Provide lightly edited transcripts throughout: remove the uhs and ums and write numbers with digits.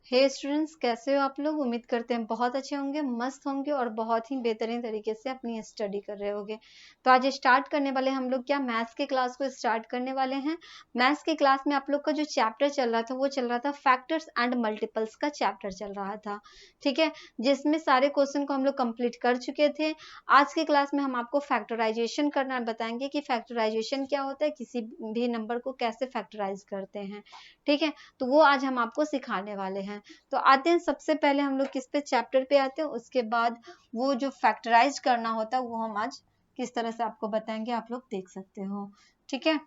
हे students, कैसे हो आप लोग? उम्मीद करते हैं बहुत अच्छे होंगे, मस्त होंगे और बहुत ही बेहतरीन तरीके से अपनी स्टडी कर रहे होंगे। तो आज स्टार्ट करने वाले हम लोग क्या मैथ्स के क्लास को स्टार्ट करने वाले हैं। मैथ्स के क्लास में आप लोग का जो चैप्टर चल रहा था वो चल रहा था फैक्टर्स एंड मल्टीपल्स का चैप्टर चल रहा था, ठीक है, जिसमें सारे क्वेश्चन को हम लोग कंप्लीट कर चुके थे। आज के क्लास में हम आपको फैक्टराइजेशन करना बताएंगे कि फैक्टराइजेशन क्या होता है, किसी भी नंबर को कैसे फैक्टराइज करते हैं, ठीक है। तो वो आज हम आपको सिखाने वाले हैं। तो आते हैं, सबसे पहले हम लोग किस पे चैप्टर पे आते हैं, उसके बाद वो जो फैक्टराइज करना होता है वो हम आज किस तरह से आपको बताएंगे, आप लोग देख सकते हो, ठीक है।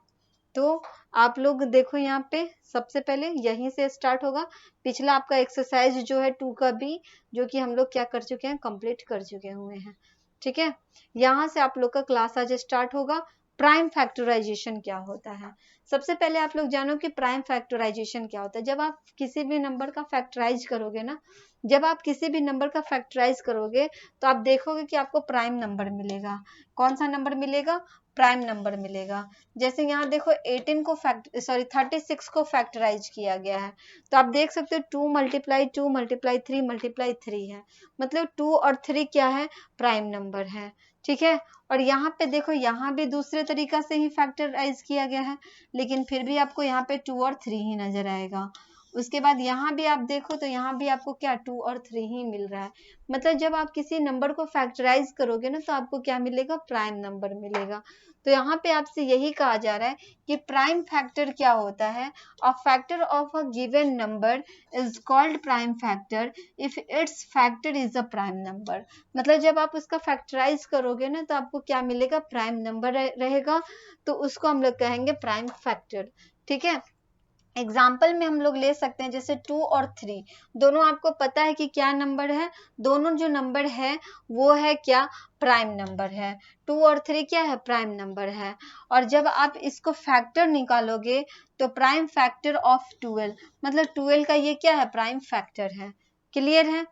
तो आप लोग देखो यहाँ पे सबसे पहले यहीं से स्टार्ट होगा। पिछला आपका एक्सरसाइज जो है 2 का भी, जो कि हम लोग क्या कर चुके हैं, कंप्लीट कर चुके हुए हैं, ठीक है। यहाँ से आप लोग का क्लास आज स्टार्ट होगा। प्राइम फैक्टराइजेशन क्या होता है, सबसे पहले आप लोग जानो कि प्राइम फैक्टराइजेशन क्या होता है। जब आप किसी भी नंबर का फैक्टराइज करोगे ना, जब आप किसी भी नंबर का फैक्टराइज करोगे तो आप देखोगे कि आपको प्राइम नंबर मिलेगा। कौन सा नंबर मिलेगा? प्राइम नंबर मिलेगा। जैसे यहाँ देखो 18 को 36 को फैक्टराइज किया गया है, तो आप देख सकते हो 2 मल्टीप्लाई 2 मल्टीप्लाई 3 मल्टीप्लाई 3 है, मतलब 2 और 3 क्या है, प्राइम नंबर है, ठीक है। और यहाँ पे देखो, यहाँ भी दूसरे तरीका से ही फैक्टराइज किया गया है, लेकिन फिर भी आपको यहाँ पे 2 और 3 ही नजर आएगा। उसके बाद यहाँ भी आप देखो तो यहाँ भी आपको क्या 2 और 3 ही मिल रहा है। मतलब जब आप किसी नंबर को फैक्टराइज करोगे ना तो आपको क्या मिलेगा, प्राइम नंबर मिलेगा। तो यहाँ पे आपसे यही कहा जा रहा है कि प्राइम फैक्टर क्या होता है। A factor of a given number is called prime factor if it's factor is a prime number. मतलब जब आप उसका फैक्टराइज करोगे ना तो आपको क्या मिलेगा, प्राइम नंबर रहेगा, तो उसको हम लोग कहेंगे प्राइम फैक्टर, ठीक है। एग्जाम्पल में हम लोग ले सकते हैं, जैसे 2 और 3 दोनों आपको पता है कि क्या नंबर है, दोनों जो नंबर है वो है क्या, प्राइम नंबर है। 2 और 3 क्या है, प्राइम नंबर है। और जब आप इसको फैक्टर निकालोगे तो प्राइम फैक्टर ऑफ 12, मतलब 12 का ये क्या है, प्राइम फैक्टर है। क्लियर है?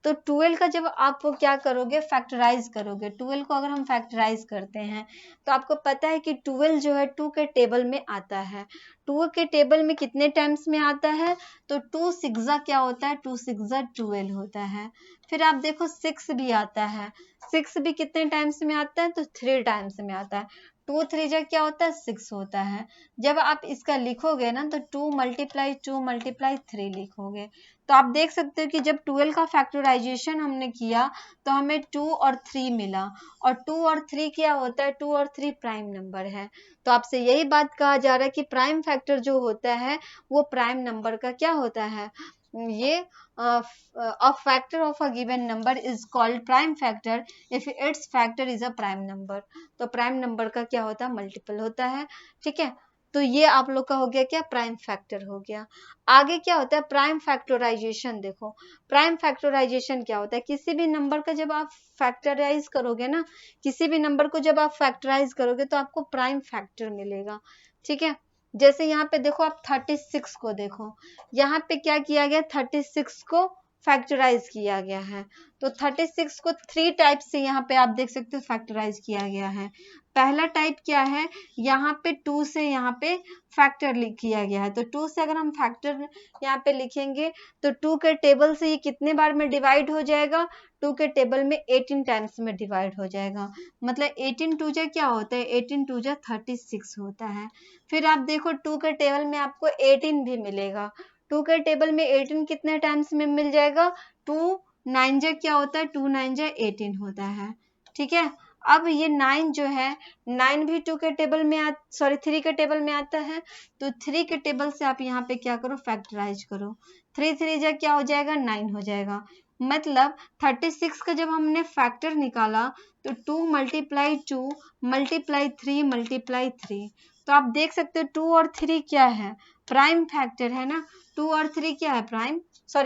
तो 12 का जब आप क्या करोगे, फैक्टराइज करोगे, 12 को अगर हम फैक्टराइज करते हैं तो आपको पता है कि 12 जो है 2 के टेबल में आता है। 2 के टेबल में कितने टाइम्स में आता है, तो 2 सिक्सा क्या होता है, 2 सिक्सा 12 होता है। फिर आप देखो 6 भी आता है, 6 भी कितने टाइम्स में आता है, तो 3 टाइम्स में आता है। 2 3 जा क्या होता है, 6 होता है। जब आप इसका लिखोगे ना तो 2 मल्टीप्लाई 2 मल्टीप्लाई 3 लिखोगे। तो आप देख सकते हो कि जब 12 का फैक्टराइजेशन हमने किया तो हमें 2 और 3 मिला, और 2 और 3 क्या होता है, 2 और 3 प्राइम नंबर है। तो आपसे यही बात कहा जा रहा है कि प्राइम फैक्टर जो होता है वो प्राइम नंबर का क्या होता है, ये a factor of a given number is called prime factor if it's factor is a prime number. तो प्राइम नंबर का क्या होता है, मल्टीपल होता है, ठीक है। तो ये आप लोग का हो गया क्या, प्राइम फैक्टर हो गया। आगे क्या होता है, प्राइम फैक्टराइजेशन। देखो प्राइम फैक्टराइजेशन क्या होता है, किसी भी नंबर का जब आप फैक्टराइज करोगे ना, किसी भी नंबर को जब आप फैक्टराइज करोगे तो आपको प्राइम फैक्टर मिलेगा, ठीक है। जैसे यहाँ पे देखो आप 36 को देखो, यहाँ पे क्या किया गया, 36 को फैक्टराइज किया गया है। तो 36 को 3 टाइप से यहाँ पे आप देख सकते हो फैक्टराइज किया गया है। पहला टाइप क्या है, यहाँ पे 2 से यहाँ पे फैक्टर किया गया है। तो 2 से अगर हम फैक्टर यहाँ पे लिखेंगे तो 2 के टेबल से ये कितने बार में डिवाइड हो जाएगा, 2 के टेबल में 18 टाइम्स में डिवाइड हो जाएगा। मतलब 18 2 जा क्या होता है, 18 2 जा 36 होता है। फिर आप देखो 2 के टेबल में आपको 18 भी मिलेगा। 2 के टेबल में 18 कितने टाइम्स में मिल जाएगा, 2 9 जा क्या होता है, 2 9 जा 18 होता है, ठीक है। अब ये 9 जो है, 9 भी 2 के टेबल में 3 के टेबल में आता है। तो 3 के टेबल से आप यहाँ पे क्या करो, फैक्टराइज करो। 3 3 जा क्या हो जाएगा, 9 हो जाएगा। मतलब 36 का जब हमने फैक्टर निकाला तो 2 मल्टीप्लाई 2 मल्टीप्लाई 3 मल्टीप्लाई 3। तो आप देख सकते हो 2 और 3 क्या है, प्राइम फैक्टर है ना। 2 और 3 क्या है,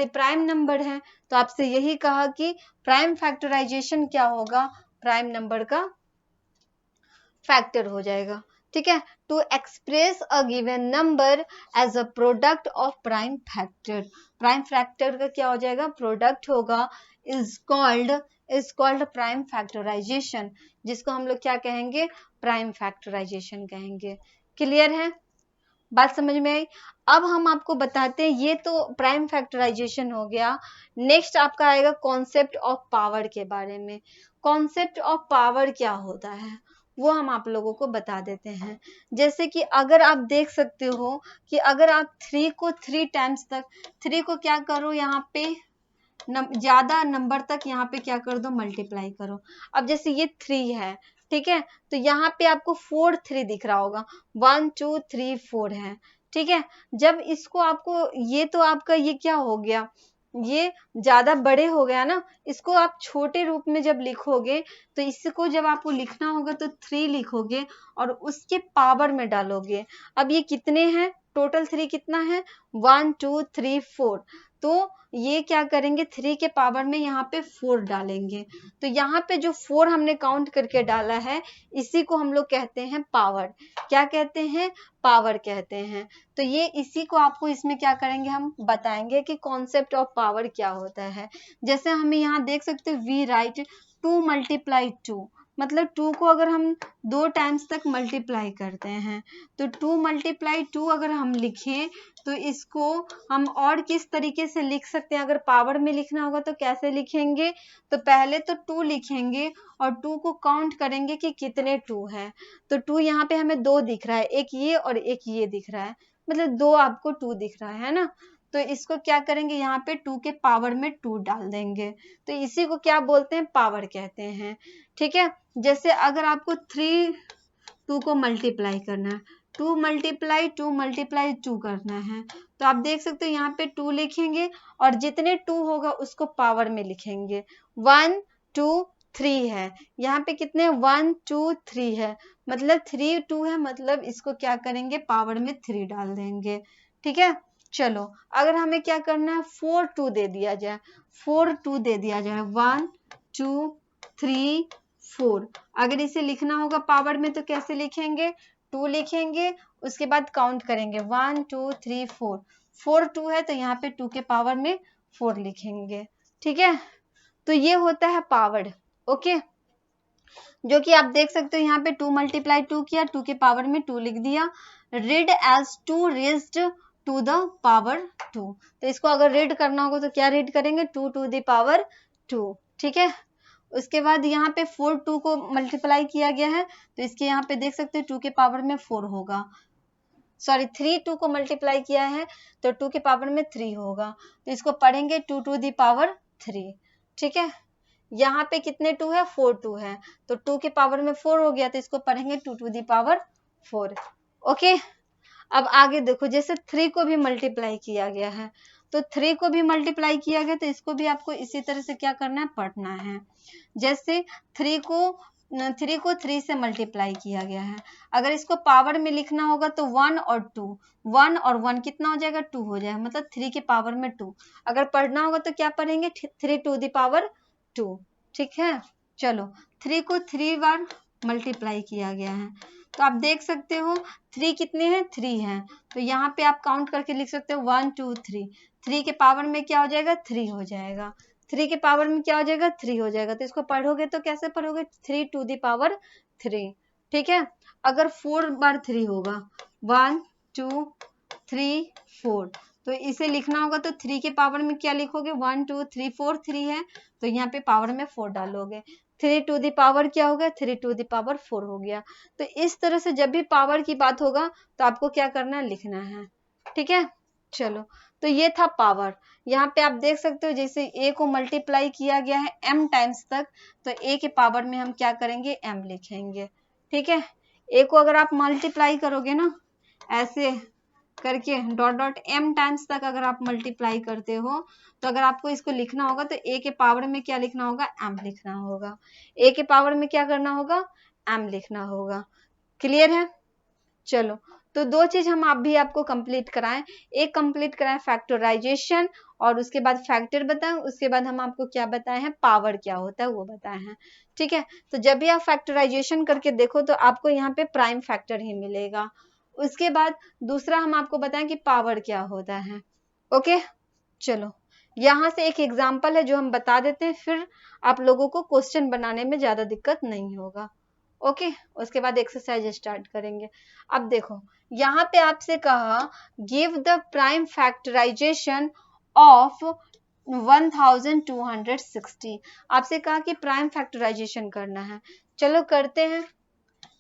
प्राइम नंबर है। तो आपसे यही कहा कि प्राइम फैक्टराइजेशन क्या होगा, प्राइम नंबर का फैक्टर हो जाएगा, ठीक है। To express a given number as a product of prime factor, prime factor का क्या हो जाएगा, प्रोडक्ट होगा, इज कॉल्ड प्राइम फैक्टराइजेशन, जिसको हम लोग क्या कहेंगे, प्राइम फैक्टराइजेशन कहेंगे। क्लियर है? बात समझ में आई। अब हम आपको बताते हैं, ये तो प्राइम फैक्टराइजेशन हो गया। नेक्स्ट आपका आएगा कॉन्सेप्ट ऑफ पावर के बारे में। कॉन्सेप्ट ऑफ पावर क्या होता है वो हम आप लोगों को बता देते हैं। जैसे कि अगर आप देख सकते हो कि अगर आप 3 को 3 टाइम्स तक, 3 को क्या करो यहाँ पे ज्यादा नंबर तक यहाँ पे क्या कर दो, मल्टीप्लाई करो। अब जैसे ये 3 है, ठीक है, तो यहाँ पे आपको 4 3 दिख रहा होगा, 1 2 3 4 है, ठीक है। जब इसको आपको, ये तो आपका ये क्या हो गया, ये ज्यादा बड़े हो गया ना, इसको आप छोटे रूप में जब लिखोगे तो इसको जब आपको लिखना होगा तो 3 लिखोगे और उसके पावर में डालोगे। अब ये कितने हैं टोटल, 3 कितना है, 1 2 3 4, तो ये क्या करेंगे, 3 के पावर में यहाँ पे 4 डालेंगे। तो यहाँ पे जो 4 हमने काउंट करके डाला है, इसी को हम लोग कहते हैं पावर। क्या कहते हैं, पावर कहते हैं। तो ये इसी को आपको इसमें क्या करेंगे, हम बताएंगे कि कॉन्सेप्ट ऑफ पावर क्या होता है। जैसे हमें यहाँ देख सकते हो, वी राइट 2 मल्टीप्लाई 2, मतलब 2 को अगर हम 2 टाइम्स तक मल्टीप्लाई करते हैं, तो 2 मल्टीप्लाई 2 अगर हम लिखें तो इसको हम और किस तरीके से लिख सकते हैं। अगर पावर में लिखना होगा तो कैसे लिखेंगे, तो पहले तो 2 लिखेंगे और 2 को काउंट करेंगे कि कितने 2 है। तो 2 यहाँ पे हमें 2 दिख रहा है, एक ये और एक ये दिख रहा है, मतलब 2 आपको 2 दिख रहा है ना। तो इसको क्या करेंगे, यहाँ पे 2 के पावर में 2 डाल देंगे। तो इसी को क्या बोलते हैं, पावर कहते हैं, ठीक है। जैसे अगर आपको 3 2 को मल्टीप्लाई करना है, 2 मल्टीप्लाई 2 करना है, तो आप देख सकते हो यहाँ पे 2 लिखेंगे और जितने 2 होगा उसको पावर में लिखेंगे। 1 2 3 है, यहाँ पे कितने 1 2 3 है, मतलब 3 2 है, मतलब इसको क्या करेंगे, पावर में 3 डाल देंगे, ठीक है। चलो अगर हमें क्या करना है, 4 2 दे दिया जाए, 4 2 दे दिया जाए, 1 2 3 4, अगर इसे लिखना होगा पावर में तो कैसे लिखेंगे, 2 लिखेंगे, उसके बाद काउंट करेंगे 1 2 3 4, 4 2 है तो यहाँ पे 2 के पावर में 4 लिखेंगे, ठीक है। तो ये होता है पावर, ओके, जो कि आप देख सकते हो यहाँ पे 2 मल्टीप्लाई 2 किया, 2 के पावर में 2 लिख दिया। Read as 2 raised to the power 2, तो इसको अगर रीड करना होगा तो क्या रीड करेंगे, 2 टू द पावर 2, ठीक है। उसके बाद यहाँ पे 4 2 को मल्टीप्लाई किया गया है, तो इसके यहाँ पे देख सकते हो 2 के पावर में 4 होगा, सॉरी 3 2 को मल्टीप्लाई किया है तो 2 के पावर में 3 होगा, तो इसको पढ़ेंगे 2 टू दी पावर 3, ठीक है। यहाँ पे कितने 2 है, 4 2 है, तो 2 के पावर में 4 हो गया, तो इसको पढ़ेंगे 2 टू दी पावर 4, ओके। अब आगे देखो, जैसे 3 को भी मल्टीप्लाई किया गया है, तो 3 को भी मल्टीप्लाई किया गया, तो इसको भी आपको इसी तरह से क्या करना है, पढ़ना है। जैसे 3 को 3 से मल्टीप्लाई किया गया है, अगर इसको पावर में लिखना होगा तो 1 और 2, 1 और 1 कितना हो जाएगा, 2 हो जाएगा, मतलब 3 के पावर में 2। अगर पढ़ना होगा तो क्या पढ़ेंगे, 3 टू द पावर 2, ठीक है। चलो 3 को 3 बार मल्टीप्लाई किया गया है, तो आप देख सकते हो 3 कितने हैं, 3 हैं, तो यहाँ पे आप काउंट करके लिख सकते हो 1 2 3, 3 के पावर में क्या हो जाएगा, 3 हो जाएगा, 3 के पावर में क्या हो जाएगा, 3 हो जाएगा, तो इसको पढ़ोगे तो कैसे पढ़ोगे, 3 टू द पावर 3, ठीक है। अगर 4 बार 3 होगा, 1 2 3 4, तो इसे लिखना होगा तो 3 के पावर में क्या लिखोगे, 1 2 3 4, 3 है तो यहाँ पे पावर में 4 डालोगे, 3 टू दी पावर क्या हो गया, 3 टू दी पावर 4 हो गया। तो इस तरह से जब भी पावर की बात होगा तो आपको क्या करना है, लिखना है, ठीक है। चलो तो ये था पावर। यहाँ पे आप देख सकते हो जैसे a को मल्टीप्लाई किया गया है m टाइम्स तक, तो a के पावर में हम क्या करेंगे, m लिखेंगे, ठीक है। a को अगर आप मल्टीप्लाई करोगे ना ऐसे करके डॉट डॉट m टाइम्स तक अगर आप मल्टीप्लाई करते हो, तो अगर आपको इसको लिखना होगा तो a के पावर में क्या लिखना होगा, m लिखना होगा, a के पावर में क्या करना होगा, m लिखना होगा, क्लियर है। चलो तो 2 चीज हम आप भी आपको कंप्लीट कराएं, एक कंप्लीट कराएं फैक्टराइजेशन और उसके बाद फैक्टर बताएं, उसके बाद हम आपको क्या बताए हैं, पावर क्या होता है वो बताए हैं, ठीक है। तो जब भी आप फैक्टराइजेशन करके देखो तो आपको यहाँ पे प्राइम फैक्टर ही मिलेगा। उसके बाद दूसरा हम आपको बताएं कि पावर क्या होता है, ओके। चलो यहाँ से एक एग्जाम्पल है जो हम बता देते हैं, फिर आप लोगों को क्वेश्चन बनाने में ज्यादा दिक्कत नहीं होगा, ओके, उसके बाद एक्सरसाइज स्टार्ट करेंगे। अब देखो यहाँ पे आपसे कहा give the prime factorisation of 1260। आपसे कहा कि प्राइम फैक्टराइजेशन करना है, चलो करते हैं।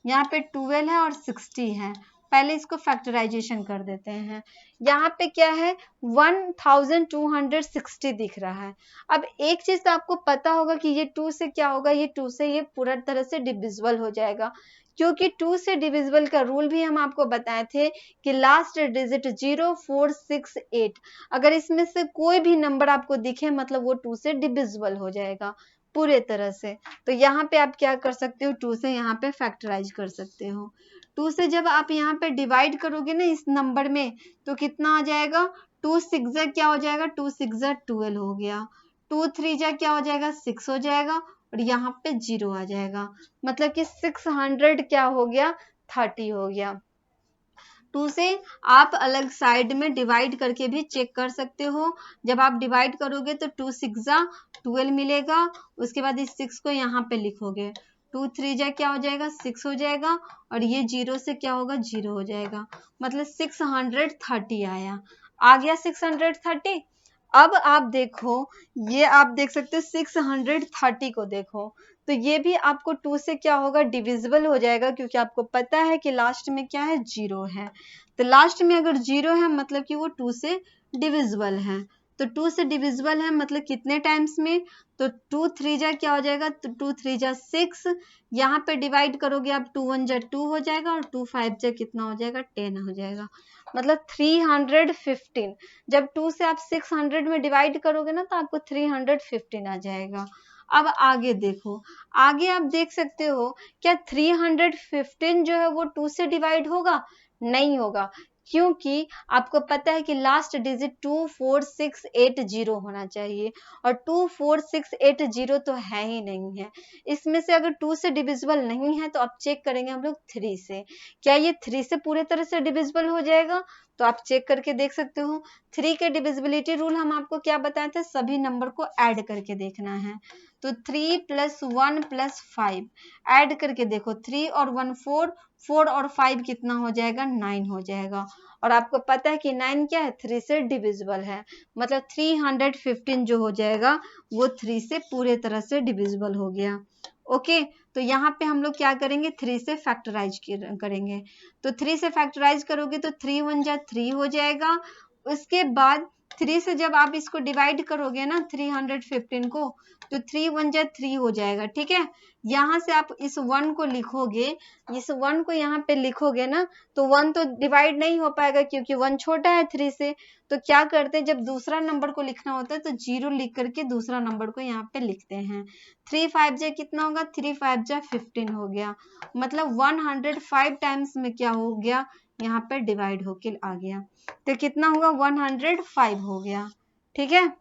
यहाँ पे 12 है और 60 है, पहले इसको फैक्टराइजेशन कर देते हैं। यहाँ पे क्या है 1260 दिख रहा है। अब एक चीज तो आपको पता होगा कि ये 2 से क्या होगा, ये 2 से ये पूरा तरह से डिविजिबल हो जाएगा, क्योंकि 2 से डिविजिबल का रूल भी हम आपको बताए थे कि लास्ट डिजिट 0, 4, 6, 8, अगर इसमें से कोई भी नंबर आपको दिखे मतलब वो 2 से डिविजिबल हो जाएगा पूरे तरह से। तो यहाँ पे आप क्या कर सकते हो, 2 से यहाँ पे फैक्टराइज कर सकते हो। 2 से जब आप यहाँ पे डिवाइड करोगे ना इस नंबर में तो कितना आ जाएगा, 2 6 जा क्या हो जाएगा, 2 6 जा 12 हो गया, 2 3 जा क्या हो जाएगा 6 हो जाएगा, और यहाँ पे 0 आ जाएगा, मतलब कि 600 क्या हो गया 30 हो गया। 2 से आप अलग साइड में डिवाइड करके भी चेक कर सकते हो। जब आप डिवाइड करोगे तो 2 6 जा 12 मिलेगा, उसके बाद इस 6 को यहाँ पे लिखोगे, 2 3 जा क्या हो जाएगा 6 हो जाएगा, और ये 0 से क्या होगा 0 हो जाएगा, मतलब 630 आया, आ गया 630। अब आप देखो, ये आप देख सकते हो 630 को देखो, तो ये भी आपको 2 से क्या होगा डिविजिबल हो जाएगा, क्योंकि आपको पता है कि लास्ट में क्या है 0 है। तो लास्ट में अगर 0 है मतलब कि वो 2 से डिविजिबल है। तो 2 से डिविजिबल है मतलब कितने टाइम्स में, तो 2 3 जा क्या हो जाएगा, तो 2 3 जा 6, यहाँ पे डिवाइड करोगे आप 2 1 जा 2 हो जाएगा, और 2 5 जा कितना हो जाएगा 10 हो जाएगा, मतलब 315। जब 2 से आप 600 में डिवाइड करोगे ना तो आपको 315 आ जाएगा। अब आगे देखो, आगे आप देख सकते हो क्या 315 जो है वो 2 से डिवाइड होगा, नहीं होगा, क्योंकि आपको पता है कि लास्ट डिजिट 24680 होना चाहिए, और 24680 तो है ही नहीं है। इसमें से अगर 2 से डिविजिबल नहीं है तो आप चेक करेंगे हम लोग 3 से, क्या ये 3 से पूरे तरह से डिविजिबल हो जाएगा, तो आप चेक करके देख सकते हो। 3 के डिविजिबिलिटी रूल हम आपको क्या बताए थे, सभी नंबर को ऐड करके देखना है। तो 3 + 1 + 5 ऐड करके देखो, 3 और 1 4, 4 और 5 कितना हो जाएगा 9 हो जाएगा, और आपको पता है कि 9 क्या है 3 से डिविजिबल है, मतलब 315 जो हो जाएगा वो 3 से पूरे तरह से डिविजिबल हो गया। ओके, तो यहाँ पे हम लोग क्या करेंगे 3 से फैक्टराइज करेंगे। तो 3 से फैक्टराइज करोगे तो 3 1 जा 3 हो जाएगा, उसके बाद 3 से जब आप इसको डिवाइड करोगे ना 315 को, तो 3 1 जा 3 हो जाएगा, ठीक है। यहाँ से आप इस 1 को लिखोगे, इस 1 को यहाँ पे लिखोगे ना तो 1 तो डिवाइड नहीं हो पाएगा क्योंकि 1 छोटा है 3 से। तो क्या करते हैं, जब दूसरा नंबर को लिखना होता है तो 0 लिख करके दूसरा नंबर को यहाँ पे लिखते हैं। 3 5 जा कितना होगा, 3 5 जा 15 हो गया, मतलब 105 टाइम्स में क्या हो गया यहाँ पे डिवाइड होके आ गया, तो कितना होगा 105 हो गया, ठीक है।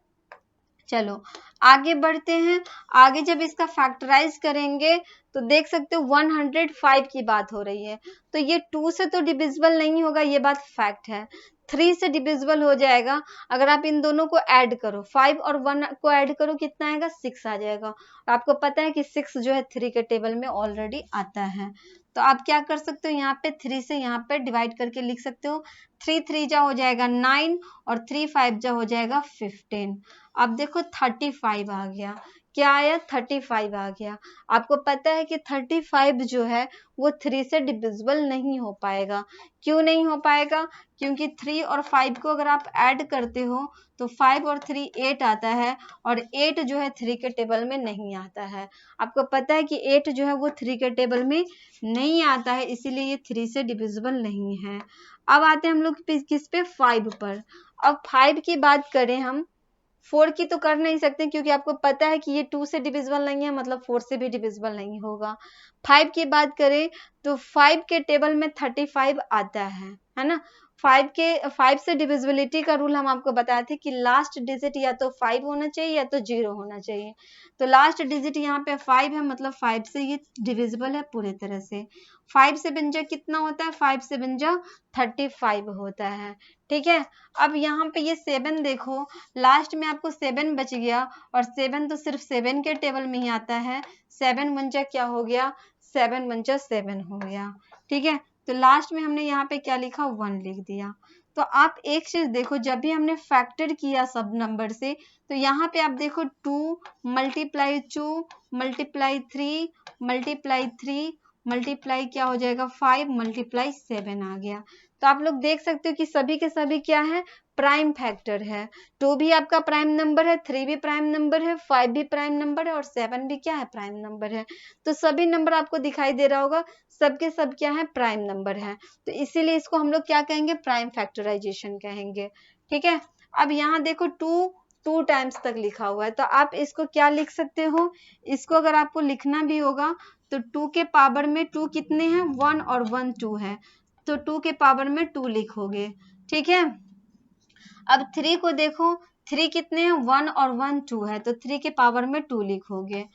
चलो आगे बढ़ते हैं। आगे जब इसका फैक्टराइज करेंगे तो देख सकते हो 105 की बात हो रही है, तो ये 2 से तो डिविजिबल नहीं होगा, ये बात फैक्ट है। 3 से डिविजिबल हो जाएगा, अगर आप इन दोनों को ऐड करो, 5 और 1 को ऐड करो कितना आएगा 6 आ जाएगा, और आपको पता है कि 6 जो है 3 के टेबल में ऑलरेडी आता है। तो आप क्या कर सकते हो, यहाँ पे 3 से यहाँ पे डिवाइड करके लिख सकते हो, 3 3 जा हो जाएगा 9, और 3 5 जा हो जाएगा 15। अब देखो 35 आ गया, क्या आया 35 आ गया। आपको पता है कि 35 जो है वो 3 से डिविजिबल नहीं हो पाएगा। क्यों नहीं हो पाएगा, क्योंकि 3 और 5 को अगर आप ऐड करते हो तो 5 और 3 8 आता है, और 8 जो है 3 के टेबल में नहीं आता है। आपको पता है कि 8 जो है वो 3 के टेबल में नहीं आता है, इसीलिए ये 3 से डिविजिबल नहीं है। अब आते हैं हम लोग किस पे 5 पर। अब 5 की बात करें हम, 4 की तो कर नहीं सकते क्योंकि आपको पता है कि ये 2 से डिविजिबल नहीं है, मतलब 4 से भी डिविजिबल नहीं होगा। 5 की बात करें तो 5 के टेबल में 35 आता है ना। 5 से डिविजिबिलिटी का रूल हम आपको बताए थे कि लास्ट डिजिट या तो 5 होना चाहिए या तो 0 होना चाहिए। तो लास्ट डिजिट यहाँ पे 5 है, मतलब 5 से ये डिविजिबल है पूरे तरह से। 5 से बिंजा कितना होता है, 5 से बिंजा 35 होता है, ठीक है। अब यहाँ पे ये 7 देखो, लास्ट में आपको 7 बच गया, और 7 तो सिर्फ 7 के टेबल में ही आता है। 7 1 जा क्या हो गया 7 1 जा 7 हो गया, ठीक है। तो लास्ट में हमने यहाँ पे क्या लिखा, 1 लिख दिया। तो आप एक चीज देखो, जब भी हमने फैक्टर किया सब नंबर से, तो यहाँ पे आप देखो 2 मल्टीप्लाई 2 मल्टीप्लाई 3 मल्टीप्लाई 3 मल्टीप्लाई क्या हो जाएगा 5 मल्टीप्लाई 7 आ गया। तो आप लोग देख सकते हो कि सभी के सभी क्या है, प्राइम फैक्टर है। 2 भी आपका प्राइम नंबर है, 3 भी प्राइम नंबर है, 5 भी प्राइम नंबर है और 7 भी क्या है, प्राइम नंबर है। तो सभी नंबर आपको दिखाई दे रहा होगा, सबके सब क्या है, प्राइम नंबर है। तो इसीलिए इसको हम लोग क्या कहेंगे, प्राइम फैक्टराइजेशन कहेंगे, ठीक है। अब यहाँ देखो 2 टाइम्स तक लिखा हुआ है, तो आप इसको क्या लिख सकते हो, इसको अगर आपको लिखना भी होगा तो 2 के पावर में 2 कितने हैं, 1 और 1 2 है, तो 2 के पावर में 2 लिखोगे, ठीक है। अब 3 को देखो, 3 कितने हैं, 1 और 1 2 है, तो 3 के पावर में 2 लिखोगे।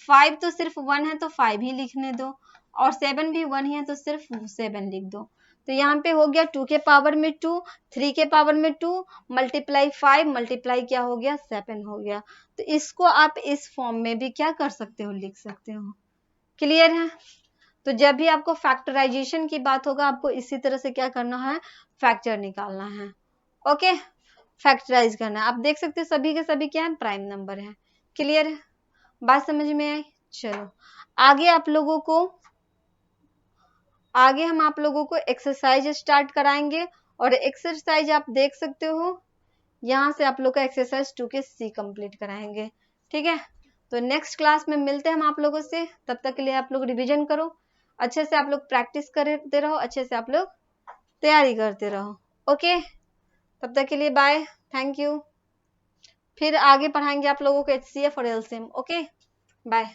5 तो सिर्फ 1 है तो 5 ही लिखने दो, और 7 भी 1 ही है तो सिर्फ 7 लिख दो। तो यहाँ पे हो गया 2 के पावर में 2, 3 के पावर में 2 मल्टीप्लाई 5 मल्टीप्लाई क्या हो गया, 7 हो गया। तो इसको आप इस फॉर्म में भी क्या कर सकते हो, लिख सकते हो। क्लियर है। तो जब भी आपको फैक्टराइजेशन की बात होगा, आपको इसी तरह से क्या करना है, फैक्टर निकालना है, ओके। फैक्टराइज करना है। आप देख सकते हैं सभी के सभी क्या है, प्राइम नंबर है। क्लियर है, बात समझ में आई। चलो आगे हम आप लोगों को एक्सरसाइज स्टार्ट कराएंगे, और एक्सरसाइज आप देख सकते हो, यहाँ से आप लोग का एक्सरसाइज 2 के सी कंप्लीट कराएंगे, ठीक है। तो नेक्स्ट क्लास में मिलते हैं हम आप लोगों से, तब तक के लिए आप लोग रिवीजन करो अच्छे से, आप लोग प्रैक्टिस करते रहो अच्छे से, आप लोग तैयारी करते रहो, ओके। तब तक के लिए बाय, थैंक यू। फिर आगे पढ़ाएंगे आप लोगों को HCF और LCM, ओके बाय।